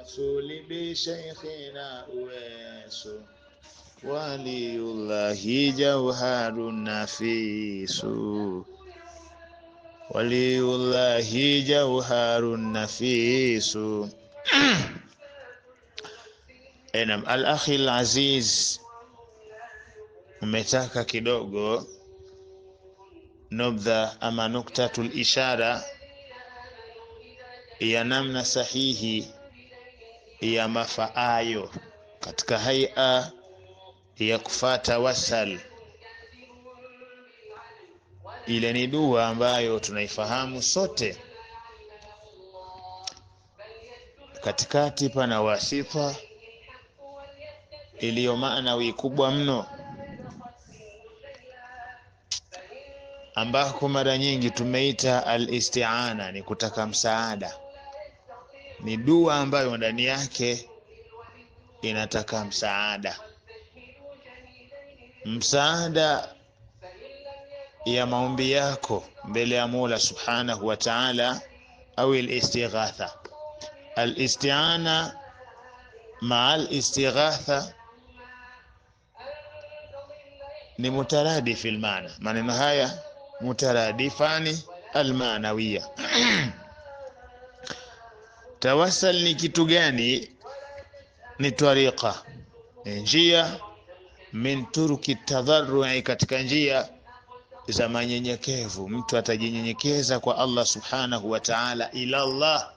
tawasuli bi shaykhina uwesu waliyullahi jawharun nafisu waliyullahi jawharun nafisu. Enam al-akhi al-aziz, umetaka kidogo nubdha ama nuktatul ishara ya namna sahihi ya mafaayo katika haia ya kufata wasal. Ile ni dua ambayo tunaifahamu sote. Katikati pana wasifa iliyo maana kubwa mno, ambako mara nyingi tumeita al-isti'ana, ni kutaka msaada. Ni dua ambayo ndani yake inataka msaada ya maombi yako mbele ya Mola Subhanahu wa Ta'ala, au al-istighatha. Al-isti'ana ma'a al-istighatha ni mutaradif al-maana. Maneno haya mutaradifani al-maanawiyya. Tawassal ni kitu gani? Ni tariqa, njia min turuki tadharru'i, katika njia za manyenyekevu. Mtu atajinyenyekeza kwa Allah Subhanahu wa Ta'ala, ila Allah,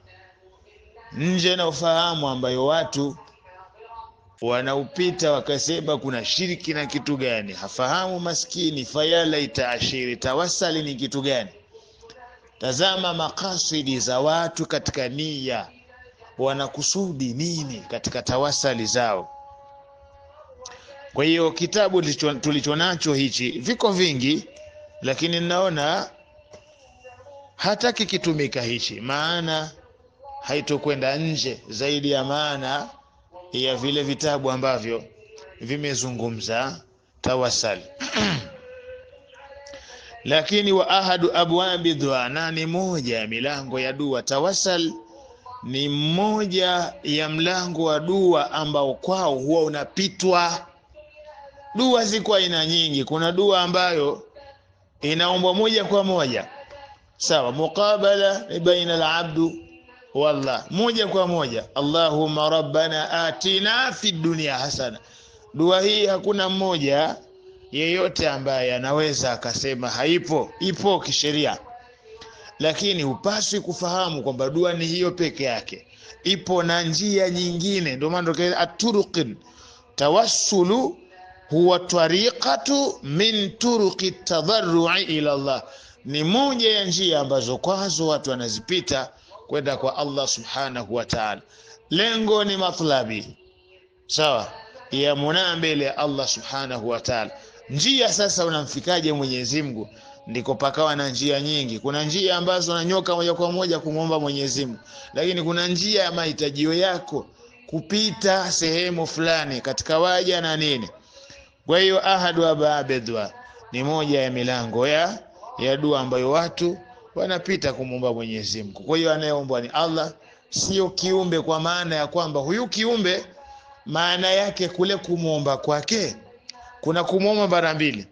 nje na ufahamu ambayo watu wanaupita wakasema kuna shiriki na kitu gani. Hafahamu maskini, fayala itaashiri tawassali ni kitu gani. Tazama makasidi za watu katika nia, wanakusudi nini katika tawasali zao. Kwa hiyo kitabu tulichonacho hichi viko vingi, lakini naona hata kikitumika hichi, maana haitokwenda nje zaidi ya maana ya vile vitabu ambavyo vimezungumza tawasali. Lakini wa ahadu abwabi dua, na ni moja ya milango ya dua. Tawassal ni moja ya mlango wa dua ambao kwao huwa unapitwa. Dua ziko aina nyingi. Kuna dua ambayo inaombwa moja kwa moja, sawa, muqabala baina al-abdu wallah, moja kwa moja, Allahumma rabbana atina fid dunya hasana. Dua hii hakuna mmoja yeyote ambaye anaweza akasema haipo. Ipo kisheria, lakini upaswi kufahamu kwamba dua ni hiyo peke yake. Ipo na njia nyingine. Ndio maana ndio aturuqin tawassulu huwa tariqatu min turuqi tadarru'i ila Allah. Ni moja ya njia ambazo kwazo watu wanazipita kwenda kwa Allah Subhanahu wa Ta'ala. Lengo ni matlabi, sawa, ya mbele ya Allah Subhanahu wa Ta'ala. Njia sasa unamfikaje Mwenyezi Mungu? Ndiko pakawa na njia nyingi. Kuna njia ambazo unanyoka moja kwa moja kumwomba Mwenyezi Mungu, lakini kuna njia ya mahitajio yako kupita sehemu fulani katika waja na nini. Kwa hiyo ahadu ababedwa ni moja ya milango ya dua ambayo watu wanapita kumwomba Mwenyezi Mungu. Kwa hiyo anayeombwa ni Allah, sio kiumbe, kwa maana ya kwamba huyu kiumbe maana yake kule kumwomba kwake kuna kumwomba mara mbili.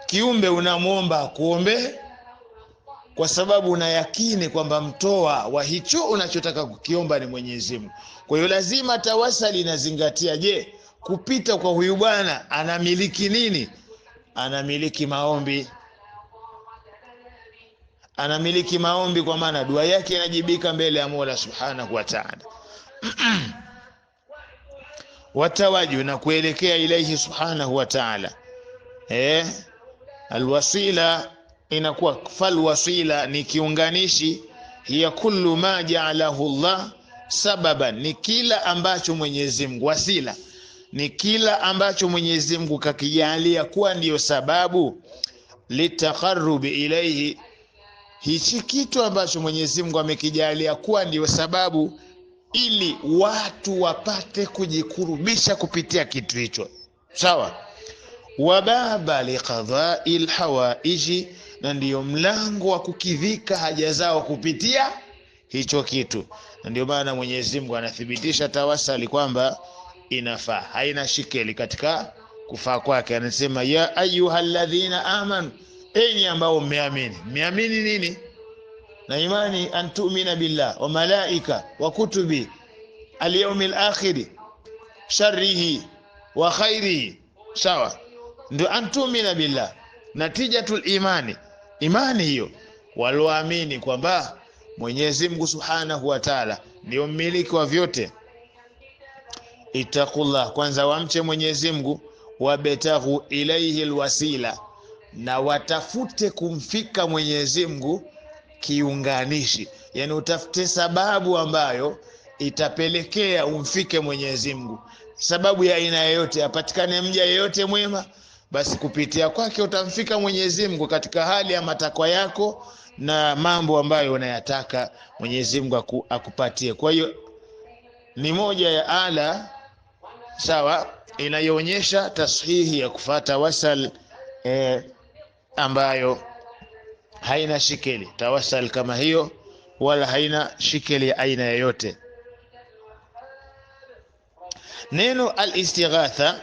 Kiumbe unamwomba kuombe kwa sababu unayakini kwamba mtoa wa hicho unachotaka kukiomba ni Mwenyezi Mungu. Kwa hiyo lazima tawasali inazingatia, je, kupita kwa huyu bwana anamiliki nini? Anamiliki maombi. Anamiliki maombi, kwa maana dua yake inajibika mbele ya Mola Subhanahu wa Ta'ala. Watawaju na kuelekea ilaihi Subhanahu wa Ta'ala. Alwasila inakuwa falwasila ni kiunganishi, hiya kullu ma ja'alahu Allah sababan, ni kila ambacho Mwenyezi Mungu, wasila ni kila ambacho Mwenyezi Mungu kakijalia kuwa ndiyo sababu, litaqarrubi ilaihi, hichi kitu ambacho Mwenyezi Mungu amekijalia kuwa ndiyo sababu ili watu wapate kujikurubisha kupitia kitu hicho, sawa. Wa baba liqadha'il hawaiji, na ndiyo mlango wa kukidhika haja zao kupitia hicho kitu. Ndio maana Mwenyezi Mungu anathibitisha tawassali kwamba inafaa, haina shikeli katika kufaa kwake. Anasema ya ayyuhalladhina amanu, enyi ambao mmeamini. Mmeamini nini? Na imani antu'mina billah wa malaika wa kutubi al-yawmil akhir sharrihi wa khairihi. Sawa, ndio antu'mina billah, natijatul imani. Imani hiyo walioamini kwamba Mwenyezi Mungu Subhanahu wa Ta'ala ndio mmiliki wa vyote. Ittaqullah, kwanza wamche Mwenyezi Mungu, wabetaghu ilayhi alwasila, na watafute kumfika Mwenyezi Mungu kiunganishi. Yani utafute sababu ambayo itapelekea umfike Mwenyezi Mungu, sababu ya aina yoyote. Apatikane mja yeyote mwema, basi kupitia kwake utamfika Mwenyezi Mungu katika hali ya matakwa yako na mambo ambayo unayataka Mwenyezi Mungu akupatie. Kwa hiyo ni moja ya ala, sawa, inayoonyesha tashihi ya kufuata wasal ambayo haina shikeli. Tawassal kama hiyo wala haina shikeli ya aina yoyote. Neno al-istighatha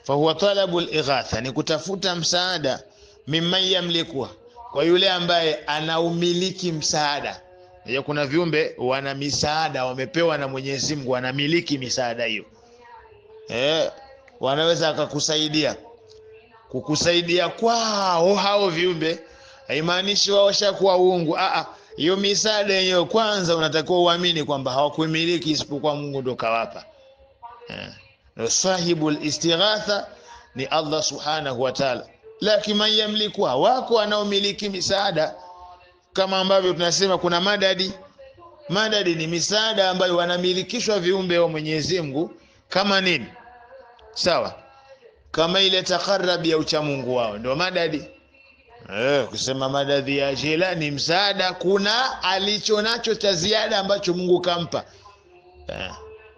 fa huwa talabu al-ighatha, ni kutafuta msaada, mimman yamlikuha, kwa yule ambaye anaumiliki msaada. Ndio kuna viumbe wana misaada wamepewa na Mwenyezi Mungu, wanamiliki misaada hiyo. Wanaweza akakusaidia. Kukusaidia kwao hao viumbe haimaanishi wao washakuwa uungu. Hiyo misaada yenyewe kwanza unatakiwa uamini kwamba hawakuimiliki isipokuwa Mungu ndo kawapa. Na sahibul istighatha ni Allah Subhanahu wa Ta'ala. Lakini man yamliku, wako wanaomiliki misaada, kama ambavyo tunasema kuna madadi. Madadi ni misaada ambayo wanamilikishwa viumbe wa Mwenyezi Mungu. Kama nini? Sawa, kama ile takarrub ya uchamungu wao ndio madadi. Kusema madadi ya Jilani msaada, kuna alichonacho cha ziada ambacho Mungu kampa.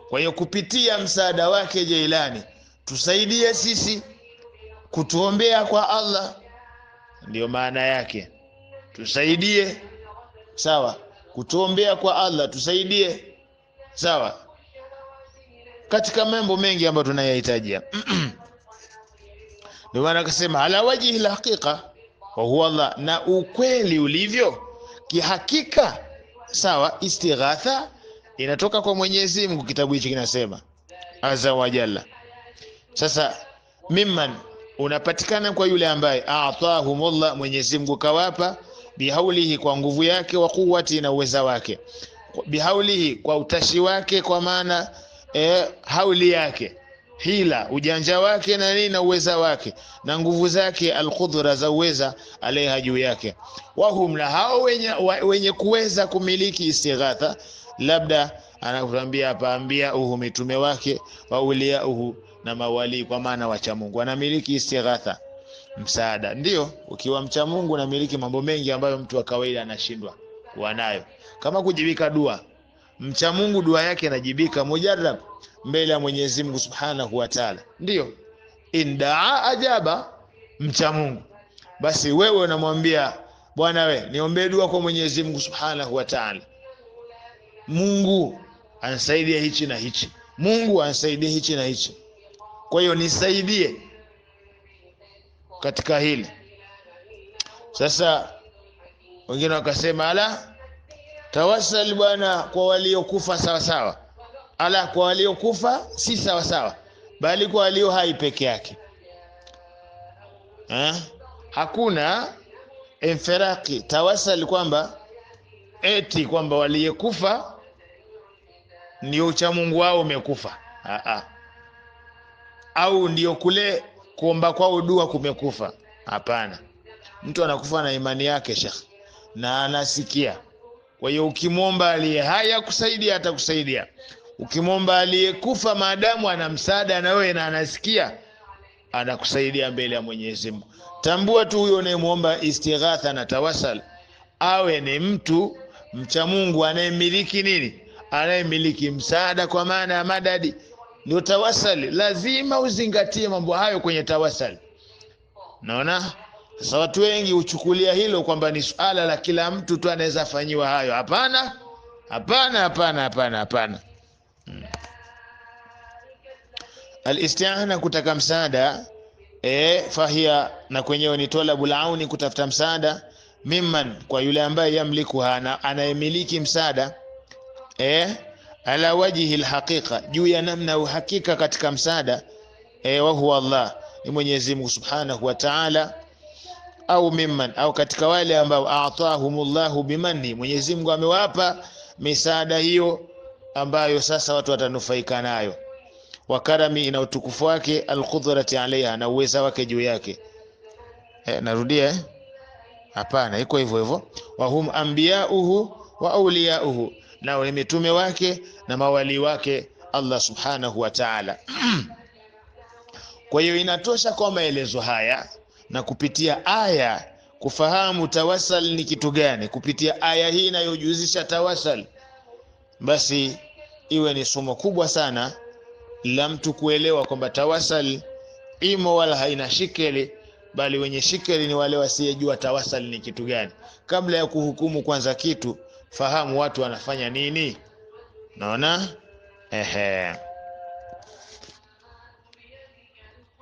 Kwa hiyo kupitia msaada wake Jilani tusaidie sisi kutuombea kwa Allah, ndio maana yake. Tusaidie, sawa, kutuombea kwa Allah, tusaidie, sawa, katika mambo mengi ambayo tunayahitajia. Ndio maana akasema ala wajhi alhaqiqa wa huwa Allah, na ukweli ulivyo kihakika, sawa. Istighatha inatoka kwa Mwenyezi Mungu, kitabu hichi kinasema azza wa jalla. Sasa mimman unapatikana kwa yule ambaye a'tahumullah, Mwenyezi Mungu kawapa, bihaulihi, kwa nguvu yake, wa quwwati, na uweza wake. Bihaulihi, kwa utashi wake, kwa maana hauli yake, hila, ujanja wake, na nini, na uweza wake, na nguvu zake, alqudra, za uweza, alaiha, juu yake. Wahum, na hao wenye kuweza kumiliki istighatha, labda anakuambia hapa, ambia mitume wake, wa uliauhu, na mawali, kwa maana wacha Mungu wanamiliki istighatha, msaada. Ndio ukiwa mcha Mungu unamiliki mambo mengi ambayo mtu wa kawaida anashindwa kuwa nayo, kama kujibika dua. Mcha Mungu dua yake inajibika mujarrab mbele ya Mwenyezi Mungu Subhanahu wa Ta'ala. Ndio indaa ajaba, mcha Mungu. Basi wewe unamwambia bwana, we niombe dua kwa Mwenyezi Mungu Subhanahu wa Ta'ala, Mungu anisaidie hichi na hichi, Mungu anisaidie hichi na hichi, kwa hiyo nisaidie katika hili. Sasa wengine wakasema ala, tawassal bwana kwa waliokufa sawa sawa. Ala, kwa waliokufa si sawa sawa, bali kwa walio hai peke yake. Hakuna infiraki tawassal kwamba eti kwamba waliokufa ndio ucha Mungu wao umekufa. Au ndio kule kuomba kwao dua kumekufa. Hapana. Mtu anakufa na imani yake Sheikh, na anasikia. Kwa hiyo ukimwomba aliye hai akusaidia, atakusaidia. Ukimwomba aliyekufa, maadamu ana msaada na wewe na anasikia, anakusaidia mbele ya Mwenyezi Mungu. Tambua tu huyo unayemwomba istighatha na tawassal awe ni mtu mcha Mungu anayemiliki nini? Anayemiliki msaada, kwa maana ya madadi. Ndio tawassal, lazima uzingatie mambo hayo kwenye tawassal. Naona sasa watu wengi huchukulia hilo kwamba ni suala la kila mtu tu anaweza fanyiwa hayo. Hapana, Hapana. Al-isti'ana, kutaka msaada, fahia, na kwenyewe ni talabul auni, kutafuta msaada, mimman, kwa yule ambaye yamliku, anayemiliki msaada, ala wajhi alhaqiqa, juu ya namna uhakika katika msaada, wa huwa Allah, ni Mwenyezi Mungu Subhanahu wa Ta'ala, au mimman, au katika wale ambao a'tahumullahu bimanni, Mwenyezi Mungu amewapa misaada hiyo ambayo sasa watu watanufaika nayo, wa karami, ina utukufu wake, alqudrati alaiha, na uweza wake juu yake. Narudia, hapana, iko hivyo. Wa hum anbiyauhu wa awliyauhu, na ni mitume wake na mawali wake Allah Subhanahu wa Ta'ala. Kwa hiyo inatosha kwa maelezo haya na kupitia aya kufahamu tawassal ni kitu gani. Kupitia aya hii inayojuzisha tawassal, basi iwe ni somo kubwa sana la mtu kuelewa kwamba tawassal imo wala haina shikeli, bali wenye shikeli ni wale wasiyejua tawassal ni kitu gani. Kabla ya kuhukumu kwanza kitu, fahamu watu wanafanya nini. Naona